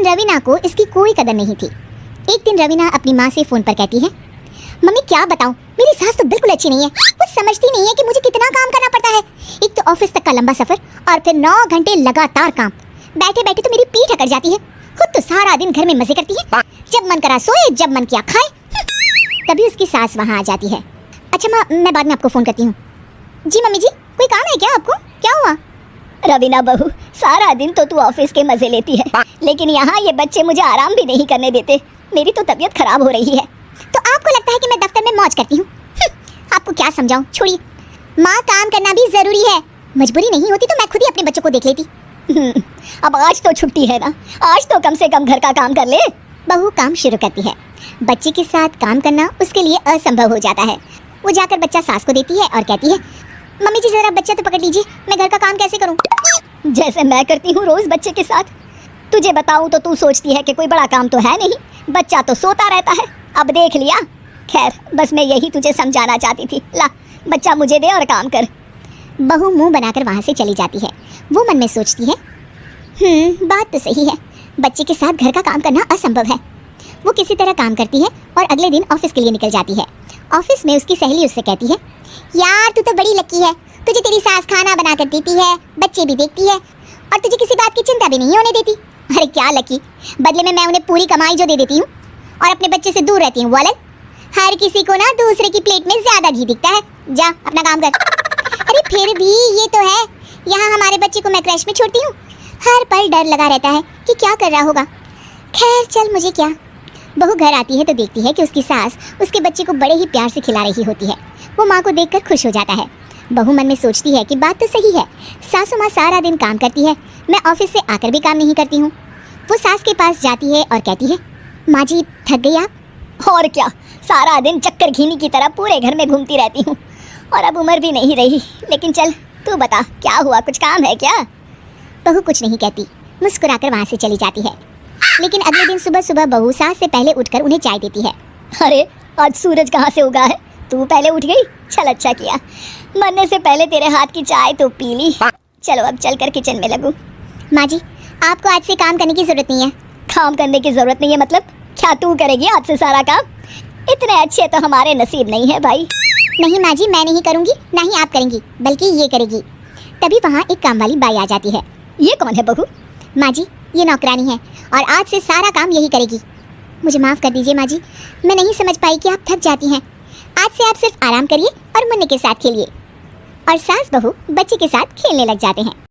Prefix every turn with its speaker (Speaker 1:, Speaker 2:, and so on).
Speaker 1: लेकिन रवीना को इसकी कोई कदर नहीं थी। एक दिन रवीना अपनी माँ से फ़ोन पर कहती है, मम्मी क्या बताऊँ, मेरी सास तो बिल्कुल अच्छी नहीं है। वो समझती नहीं है कि मुझे कितना काम करना पड़ता है। एक तो ऑफिस तक का लंबा सफ़र और फिर 9 घंटे लगातार काम। बैठे बैठे तो मेरी पीठ अकड़ जाती है। खुद तो सारा दिन घर में मजे करती है, जब मन करा सोए, जब मन किया खाए। तभी उसकी सास वहाँ आ जाती है। अच्छा माँ, मैं बाद में आपको फ़ोन करती हूँ। जी मम्मी जी, कोई काम है क्या आपको? क्या हुआ? रवीना बहू, सारा दिन तो तू ऑफिस के मजे लेती है, लेकिन यहाँ ये बच्चे मुझे आराम भी नहीं करने देते। मेरी तो तबीयत खराब हो रही है। तो आपको लगता है कि मैं दफ्तर में मौज करती हूँ? आपको क्या समझाऊँ, छोड़िए। माँ, काम करना भी जरूरी है। मजबूरी नहीं होती तो मैं खुद ही अपने बच्चों को देख लेती।
Speaker 2: अब आज तो छुट्टी है ना, आज तो कम से कम घर का काम कर ले।
Speaker 1: बहू काम शुरू करती है। बच्चे के साथ काम करना उसके लिए असंभव हो जाता है। वो जाकर बच्चा सास को देती है और कहती है, मम्मी जी जरा बच्चा तो पकड़ लीजिए, मैं घर का काम कैसे करूँ?
Speaker 2: जैसे मैं करती हूँ रोज बच्चे के साथ। तुझे बताऊँ तो तू सोचती है कि कोई बड़ा काम तो है नहीं, बच्चा तो सोता रहता है। अब देख लिया। खैर, बस मैं यही तुझे समझाना चाहती थी। ला, बच्चा मुझे दे और काम कर।
Speaker 1: बहू मुंह बनाकर वहाँ से चली जाती है। वो मन में सोचती है, बात तो सही है, बच्चे के साथ घर का काम करना असंभव है। वो किसी तरह काम करती है और अगले दिन ऑफिस के लिए निकल जाती है। ऑफिस में उसकी सहेली उससे कहती है, यार तू तो बड़ी लकी है, तुझे तेरी सास खाना बना कर देती है, बच्चे भी देखती है और तुझे किसी बात की चिंता भी नहीं होने देती। अरे क्या लकी, बदले में मैं उन्हें पूरी कमाई जो दे देती हूँ और अपने बच्चे से दूर रहती हूँ। वो अलग, हर किसी को ना दूसरे की प्लेट में ज्यादा घी दिखता है। जा अपना काम कर। अरे फिर भी ये तो है, यहाँ हमारे बच्चे को मैं क्रैश में छोड़ती हूँ, हर पल डर लगा रहता है कि क्या कर रहा होगा। खैर चल, मुझे क्या। बहू घर आती है तो देखती है कि उसकी सास उसके बच्चे को बड़े ही प्यार से खिला रही होती है। वो माँ को देखकर खुश हो जाता है। बहू मन में सोचती है कि बात तो सही है, सासू माँ सारा दिन काम करती है, मैं ऑफिस से आकर भी काम नहीं करती हूँ। वो सास के पास जाती है और कहती है, माँ जी थक गई आप?
Speaker 2: और क्या, सारा दिन चक्कर घीनी की तरह पूरे घर में घूमती रहती हूँ और अब उम्र भी नहीं रही। लेकिन चल तू बता, क्या हुआ, कुछ काम है क्या?
Speaker 1: बहू कुछ नहीं कहती, मुस्कुराकर वहाँ से चली जाती है। लेकिन अगले दिन सुबह सुबह बहू सास से पहले उठकर उन्हें चाय देती है।
Speaker 2: अरे आज सूरज कहाँ से उगा है, तू पहले उठ गई? चल अच्छा किया, मरने से पहले तेरे हाथ की चाय तो पी ली। चलो अब चलकर किचन में लगूं।
Speaker 1: माँ जी, आपको आज से काम करने की जरूरत नहीं है।
Speaker 2: काम करने की जरूरत नहीं है मतलब? क्या तू करेगी आज से सारा काम? इतने अच्छे तो हमारे नसीब नहीं है भाई।
Speaker 1: नहीं माँ जी, मैं नहीं करूँगी, ना ही आप करेंगी, बल्कि ये करेगी। तभी वहाँ एक काम वाली बाई आ जाती है।
Speaker 2: ये कौन है बहू?
Speaker 1: माँ जी, ये नौकरानी है और आज से सारा काम यही करेगी। मुझे माफ़ कर दीजिए माँ जी, मैं नहीं समझ पाई कि आप थक जाती हैं। आज से आप सिर्फ आराम करिए और मुन्ने के साथ खेलिए। और सास बहू बच्चे के साथ खेलने लग जाते हैं।